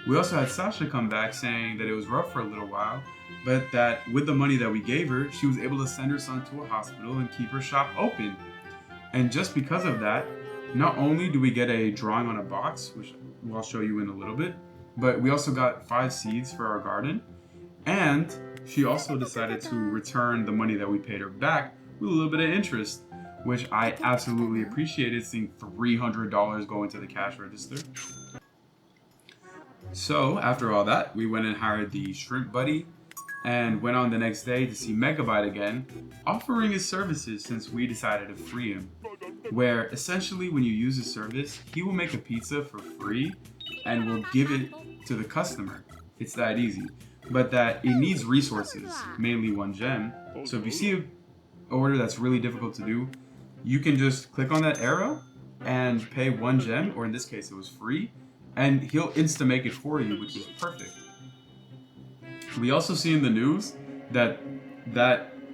We also had Sasha come back saying that it was rough for a little while, but that with the money that we gave her, she was able to send her son to a hospital and keep her shop open. And just because of that, not only do we get a drawing on a box, which I'll show you in a little bit, but we also got 5 seeds for our garden. And she also decided to return the money that we paid her back with a little bit of interest, which I absolutely appreciated, seeing $300 go into the cash register. So after all that, we went and hired the Shrimp Buddy and went on the next day to see Megabyte again, offering his services since we decided to free him. Where essentially when you use his service, he will make a pizza for free and will give it to the customer. It's that easy. But that it needs resources, mainly 1 gem. So if you see an order that's really difficult to do, you can just click on that arrow and pay 1 gem, or in this case it was free, and he'll insta-make it for you, which is perfect. We also see in the news that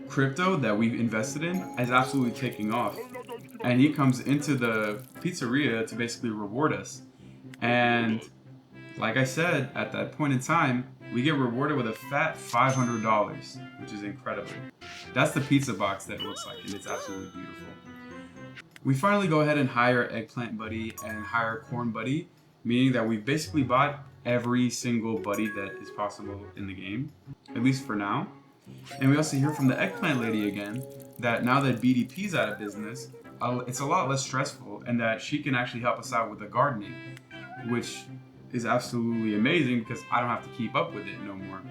crypto that we've invested in is absolutely taking off. And he comes into the pizzeria to basically reward us. And like I said, at that point in time, we get rewarded with a fat $500, which is incredible. That's the pizza box that it looks like, and it's absolutely beautiful. We finally go ahead and hire Eggplant Buddy and hire Corn Buddy, meaning that we basically bought every single buddy that is possible in the game, at least for now. And we also hear from the Eggplant Lady again that now that BDP's out of business, it's a lot less stressful, and that she can actually help us out with the gardening, which is absolutely amazing because I don't have to keep up with it no more.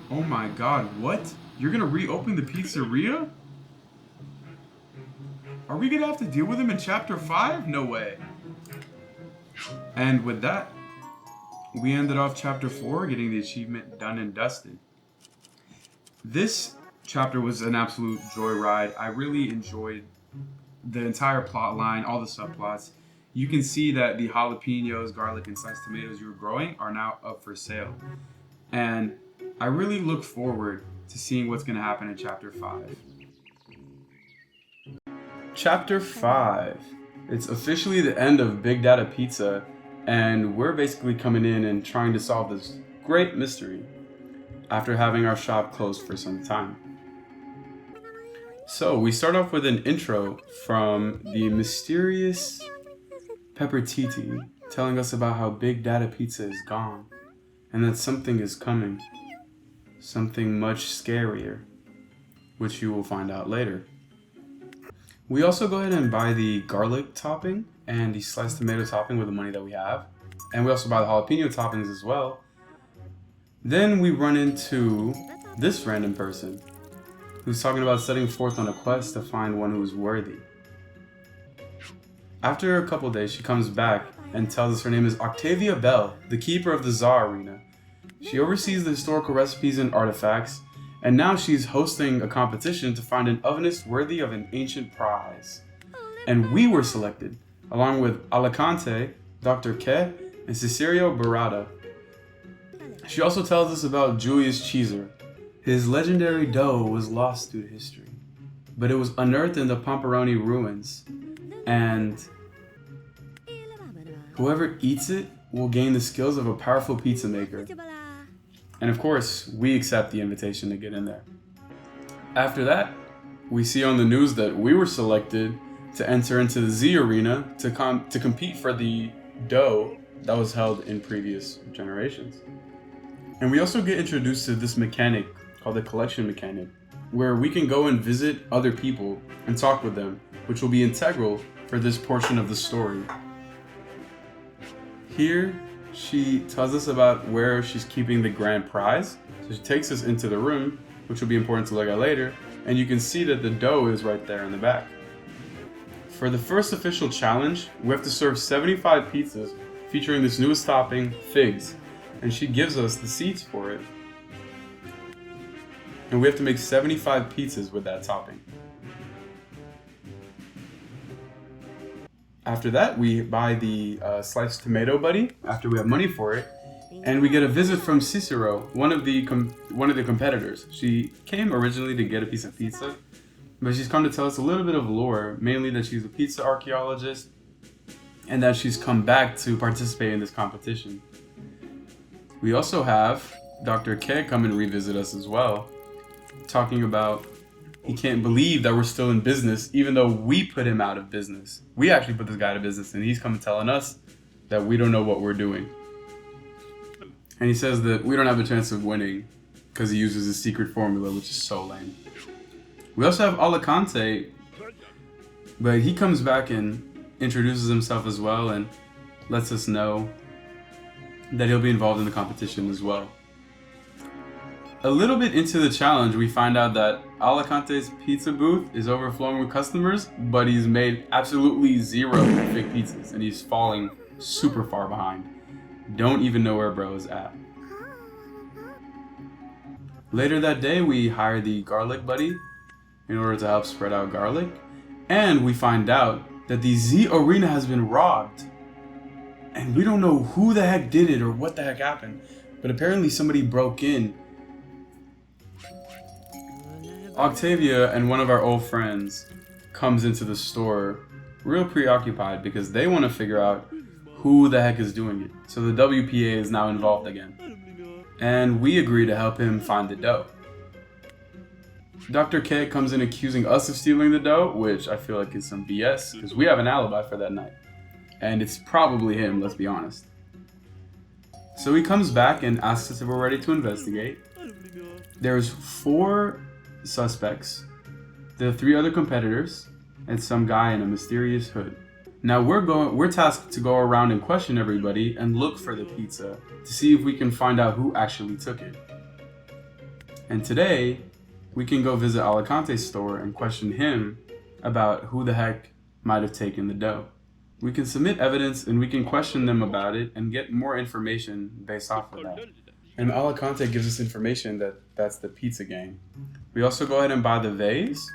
Oh my god, what? You're gonna reopen the pizzeria? Are we gonna have to deal with him in chapter 5? No way. And with that, we ended off chapter 4 getting the achievement done and dusted. This chapter was an absolute joyride. I really enjoyed the entire plot line, all the subplots. You can see that the jalapenos, garlic, and sliced tomatoes you were growing are now up for sale. And I really look forward to seeing what's going to happen in chapter 5. Chapter 5. It's officially the end of Big Dada Pizza, and we're basically coming in and trying to solve this great mystery after having our shop closed for some time. So we start off with an intro from the mysterious Peppertiti telling us about how Big Dada Pizza is gone and that something is coming. Something much scarier, which you will find out later. We also go ahead and buy the garlic topping and the sliced tomato topping with the money that we have. And we also buy the jalapeno toppings as well. Then we run into this random person who's talking about setting forth on a quest to find one who is worthy. After a couple days, she comes back and tells us her name is Octavia Bell, the keeper of the Czar Arena. She oversees the historical recipes and artifacts, and now she's hosting a competition to find an ovenist worthy of an ancient prize. And we were selected, along with Alicante, Dr. Ke, and Cicerio Barada. She also tells us about Julius Caesar. His legendary dough was lost due to history, but it was unearthed in the Pomperoni ruins, and whoever eats it will gain the skills of a powerful pizza maker. And of course, we accept the invitation to get in there. After that, we see on the news that we were selected to enter into the Z Arena to compete for the dough that was held in previous generations. And we also get introduced to this mechanic called the collection mechanic, where we can go and visit other people and talk with them, which will be integral for this portion of the story. Here, she tells us about where she's keeping the grand prize. So she takes us into the room, which will be important to look at later, and you can see that the dough is right there in the back. For the first official challenge, we have to serve 75 pizzas featuring this newest topping, figs, and she gives us the seeds for it. And we have to make 75 pizzas with that topping. After that, we buy the sliced tomato buddy after we have money for it, and we get a visit from Cicero, one of the competitors. She came originally to get a piece of pizza, but she's come to tell us a little bit of lore, mainly that she's a pizza archaeologist and that she's come back to participate in this competition. We also have Dr. Ke come and revisit us as well, talking about he can't believe that we're still in business, even though we put him out of business. We actually put this guy out of business, and he's come telling us that we don't know what we're doing. And he says that we don't have a chance of winning because he uses his secret formula, which is so lame. We also have Alicante, but he comes back and introduces himself as well and lets us know that he'll be involved in the competition as well. A little bit into the challenge, we find out that Alicante's pizza booth is overflowing with customers, but he's made absolutely zero fake pizzas, and he's falling super far behind. Don't even know where bro is at. Later that day, we hire the garlic buddy in order to help spread out garlic, and we find out that the Z Arena has been robbed. And we don't know who the heck did it or what the heck happened, but apparently somebody broke in. Octavia and one of our old friends comes into the store real preoccupied because they want to figure out who the heck is doing it. So the WPA is now involved again. and we agree to help him find the dough. Dr. K comes in accusing us of stealing the dough, which I feel like is some BS because we have an alibi for that night. And it's probably him, let's be honest. So he comes back and asks us if we're ready to investigate. There's 4 suspects, the 3 other competitors, and some guy in a mysterious hood. Now we're tasked to go around and question everybody and look for the pizza to see if we can find out who actually took it. And today, we can go visit Alicante's store and question him about who the heck might have taken the dough. We can submit evidence and we can question them about it and get more information based off of that. And Alicante gives us information that that's the pizza gang. We also go ahead and buy the vase.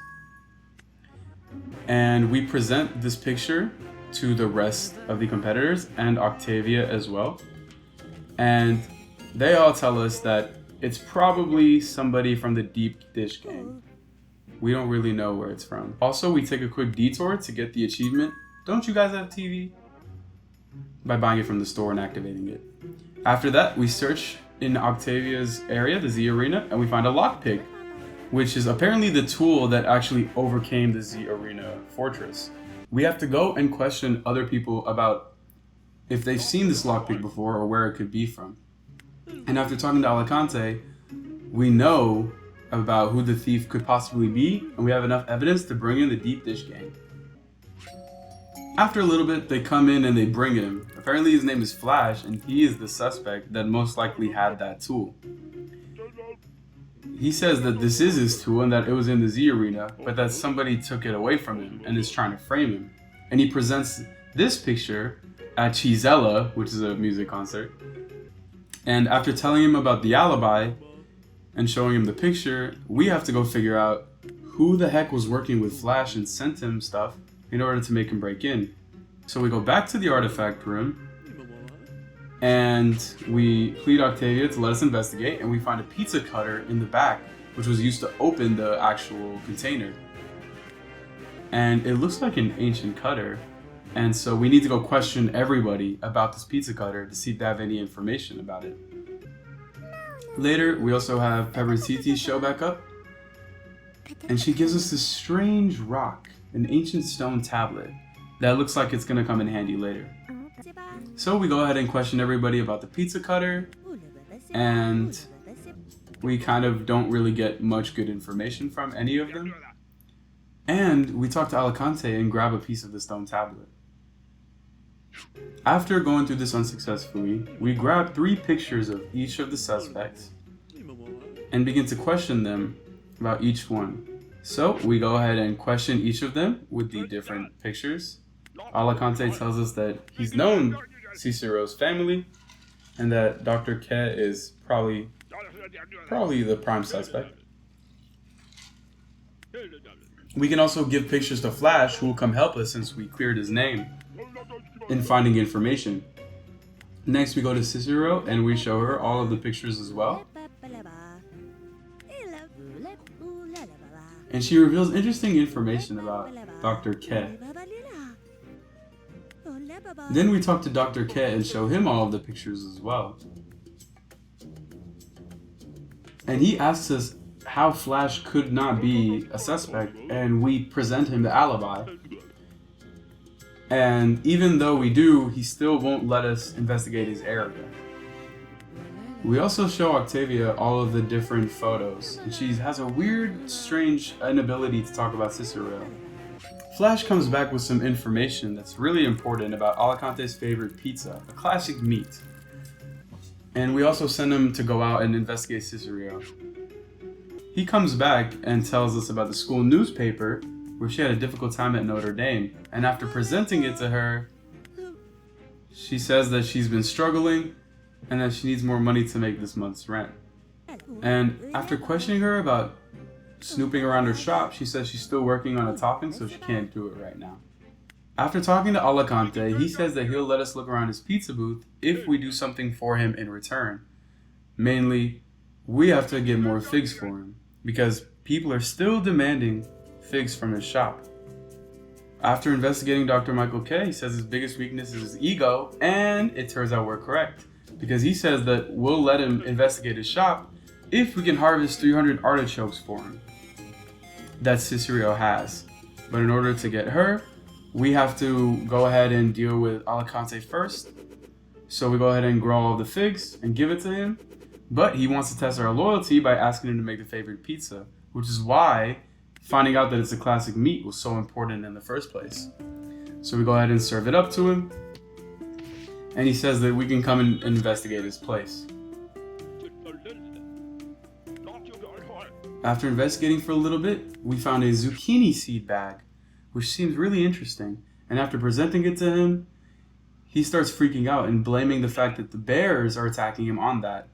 And we present this picture to the rest of the competitors and Octavia as well. And they all tell us that it's probably somebody from the Deep Dish gang. We don't really know where it's from. Also, we take a quick detour to get the achievement, "Don't you guys have TV?" by buying it from the store and activating it. After that, we search in Octavia's area, the Z Arena, and we find a lockpick, which is apparently the tool that actually overcame the Z Arena fortress. We have to go and question other people about if they've seen this lockpick before or where it could be from. And after talking to Alicante, we know about who the thief could possibly be, and we have enough evidence to bring in the Deep Dish gang. After a little bit, they come in and they bring him. Apparently his name is Flash, and he is the suspect that most likely had that tool. He says that this is his tool and that it was in the Z Arena, but that somebody took it away from him and is trying to frame him. And he presents this picture at Chisella, which is a music concert. And after telling him about the alibi and showing him the picture, we have to go figure out who the heck was working with Flash and sent him stuff in order to make him break in. So we go back to the artifact room and we plead Octavia to let us investigate, and we find a pizza cutter in the back, which was used to open the actual container. And it looks like an ancient cutter. And so we need to go question everybody about this pizza cutter to see if they have any information about it. Later, we also have Peperonciti show back up. And she gives us this strange rock, an ancient stone tablet, that looks like it's going to come in handy later. So we go ahead and question everybody about the pizza cutter. And we kind of don't really get much good information from any of them. And we talk to Alicante and grab a piece of the stone tablet. After going through this unsuccessfully, we grab 3 pictures of each of the suspects and begin to question them about each one. So we go ahead and question each of them with the different pictures. Alicante tells us that he's known Cicero's family and that Dr. Ke is probably the prime suspect. We can also give pictures to Flash, who will come help us since we cleared his name in finding information. Next, we go to Cicero and we show her all of the pictures as well. And she reveals interesting information about Dr. Ke. Then we talk to Dr. Ke and show him all of the pictures as well. And he asks us how Flash could not be a suspect, and we present him the alibi. And even though we do, he still won't let us investigate his area. We also show Octavia all of the different photos, and she has a weird, strange inability to talk about Cicero. Flash comes back with some information that's really important about Alicante's favorite pizza, a classic meat. And we also send him to go out and investigate Cicero. He comes back and tells us about the school newspaper, where she had a difficult time at Notre Dame. And after presenting it to her, she says that she's been struggling and that she needs more money to make this month's rent. And after questioning her about snooping around her shop, she says she's still working on a topping, so she can't do it right now. After talking to Alicante, he says that he'll let us look around his pizza booth if we do something for him in return. Mainly, we have to get more figs for him, because people are still demanding figs from his shop. After investigating Dr. Michael K, he says his biggest weakness is his ego, and it turns out we're correct. Because he says that we'll let him investigate his shop if we can harvest 300 artichokes for him that Cicero has. But in order to get her, we have to go ahead and deal with Alicante first. So we go ahead and grow all the figs and give it to him. But he wants to test our loyalty by asking him to make the favorite pizza, which is why finding out that it's a classic meat was so important in the first place. So we go ahead and serve it up to him. And he says that we can come and investigate his place. After investigating for a little bit, we found a zucchini seed bag, which seems really interesting. And after presenting it to him, he starts freaking out and blaming the fact that the bears are attacking him on that.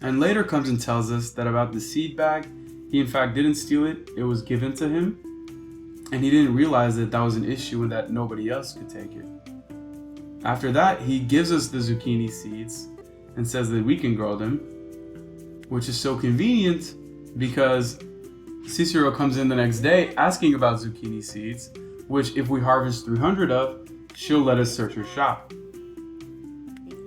And later comes and tells us that about the seed bag, he in fact didn't steal it, it was given to him. And he didn't realize that that was an issue and that nobody else could take it. After that, he gives us the zucchini seeds and says that we can grow them, which is so convenient because Cicero comes in the next day asking about zucchini seeds, which if we harvest 300 of, she'll let us search her shop.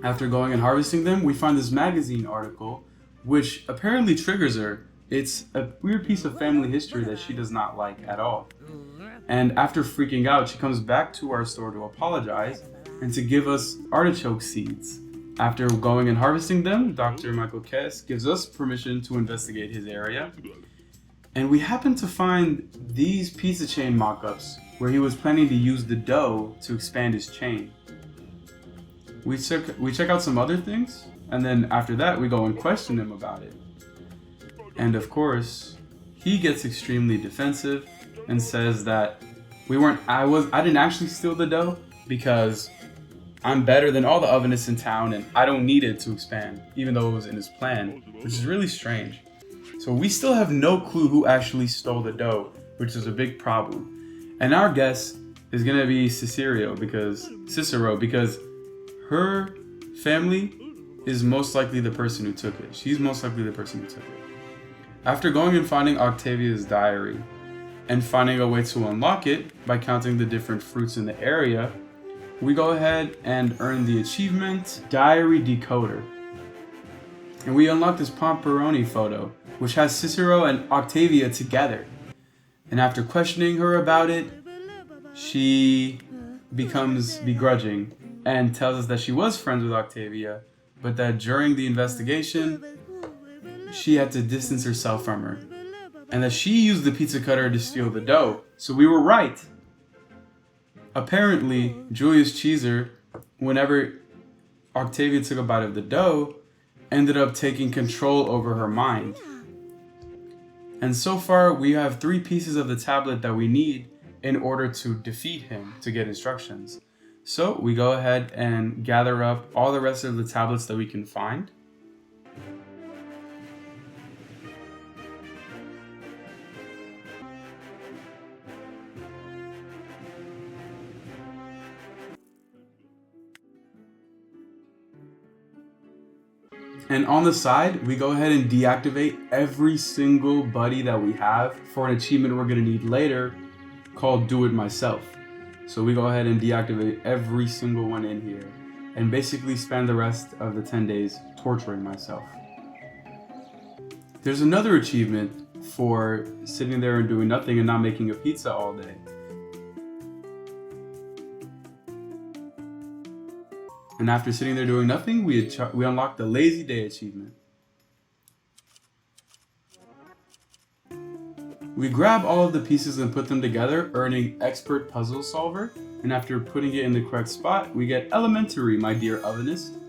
After going and harvesting them, we find this magazine article, which apparently triggers her. It's a weird piece of family history that she does not like at all. And after freaking out, she comes back to our store to apologize and to give us artichoke seeds. After going and harvesting them, Dr. Michael Kess gives us permission to investigate his area. And we happen to find these pizza chain mock-ups where he was planning to use the dough to expand his chain. We check out some other things, and then after that we go and question him about it. And of course, he gets extremely defensive and says that I didn't actually steal the dough because I'm better than all the ovenists in town and I don't need it to expand, even though it was in his plan, which is really strange. So we still have no clue who actually stole the dough, which is a big problem. And our guess is gonna be Cicero because her family is most likely the person who took it. She's most likely the person who took it. After going and finding Octavia's diary and finding a way to unlock it by counting the different fruits in the area, we go ahead and earn the achievement Diary Decoder. And we unlock this Pomperoni photo, which has Cicero and Octavia together. And after questioning her about it, she becomes begrudging and tells us that she was friends with Octavia, but that during the investigation, she had to distance herself from her. And that she used the pizza cutter to steal the dough. So we were right. Apparently, Julius Caesar, whenever Octavia took a bite of the dough, ended up taking control over her mind. And so far, we have 3 pieces of the tablet that we need in order to defeat him to get instructions. So we go ahead and gather up all the rest of the tablets that we can find. And on the side, we go ahead and deactivate every single buddy that we have for an achievement we're going to need later called Do It Myself. So we go ahead and deactivate every single one in here and basically spend the rest of the 10 days torturing myself. There's another achievement for sitting there and doing nothing and not making a pizza all day. And after sitting there doing nothing, we unlocked the Lazy Day achievement. We grab all of the pieces and put them together, earning Expert Puzzle Solver. And after putting it in the correct spot, we get Elementary, my dear ovenist.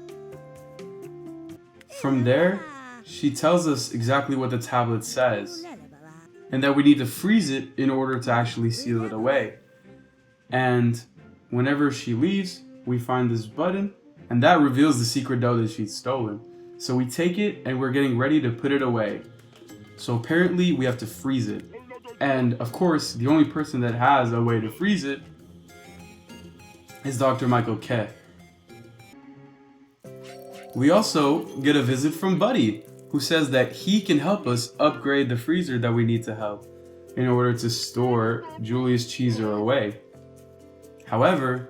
From there, she tells us exactly what the tablet says, and that we need to freeze it in order to actually seal it away. And whenever she leaves, we find this button, and that reveals the secret dough that she'd stolen. So we take it, and we're getting ready to put it away. So apparently, we have to freeze it. And of course, the only person that has a way to freeze it is Dr. Michael K. We also get a visit from Buddy, who says that he can help us upgrade the freezer that we need to help in order to store Julius Caesar away. However,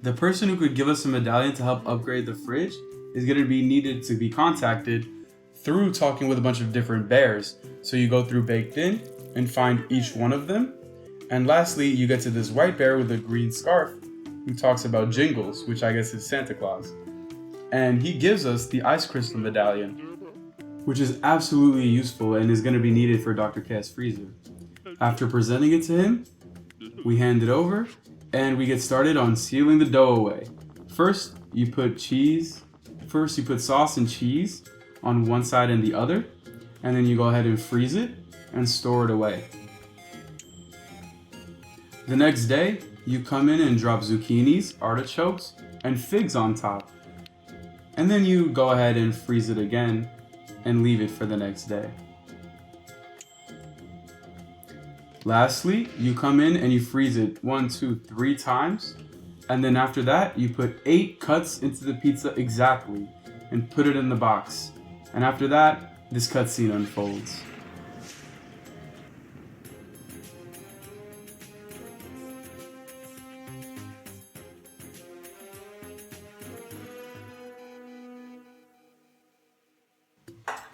the person who could give us a medallion to help upgrade the fridge is going to be needed to be contacted through talking with a bunch of different bears. So you go through Baked In and find each one of them. And lastly, you get to this white bear with a green scarf who talks about Jingles, which I guess is Santa Claus. And he gives us the Ice Crystal Medallion, which is absolutely useful and is going to be needed for Dr. Chaos Freezer. After presenting it to him, we hand it over and we get started on sealing the dough away. First, you put sauce and cheese on one side and the other, and then you go ahead and freeze it and store it away. The next day, you come in and drop zucchinis, artichokes, and figs on top. And then you go ahead and freeze it again and leave it for the next day. Lastly, you come in and you freeze it 1, 2, 3 times. And then after that, you put 8 cuts into the pizza exactly and put it in the box. And after that, this cutscene unfolds.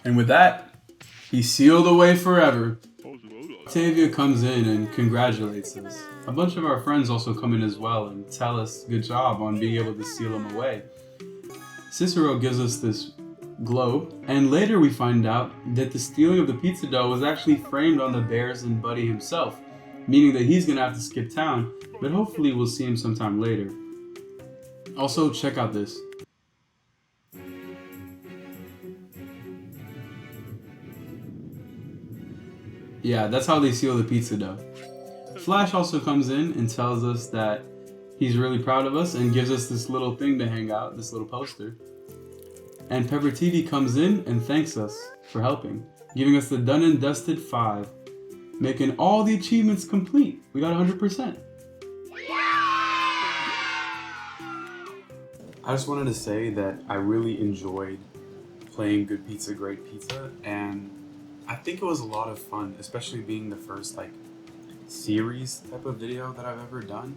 And with that, he's sealed away forever. Octavia comes in and congratulates us. A bunch of our friends also come in as well and tell us good job on being able to seal him away. Cicero gives us this globe, and later we find out that the stealing of the pizza dough was actually framed on the bears and Buddy himself, meaning that he's gonna have to skip town, but hopefully we'll see him sometime later. Also, check out this. Yeah, that's how they seal the pizza dough. Flash also comes in and tells us that he's really proud of us and gives us this little thing to hang out, this little poster. And Pepper TV comes in and thanks us for helping, giving us the Done and Dusted 5, making all the achievements complete. We got 100%. I just wanted to say that I really enjoyed playing Good Pizza, Great Pizza, and I think it was a lot of fun, especially being the first series type of video that I've ever done.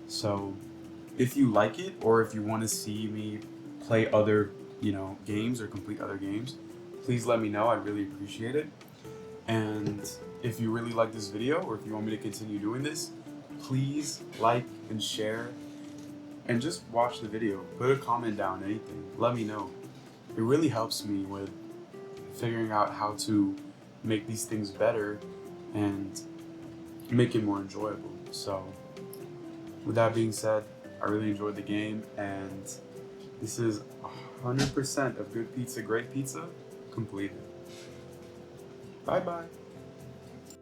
So if you like it, or if you want to see me play other games or complete other games, please let me know. I'd really appreciate it. And if you really like this video, or if you want me to continue doing this, please like and share and just watch the video. Put a comment down, anything. Let me know. It really helps me with figuring out how to make these things better and make it more enjoyable. So with that being said, I really enjoyed the game, and this is 100% of Good Pizza, Great Pizza completed. Bye bye.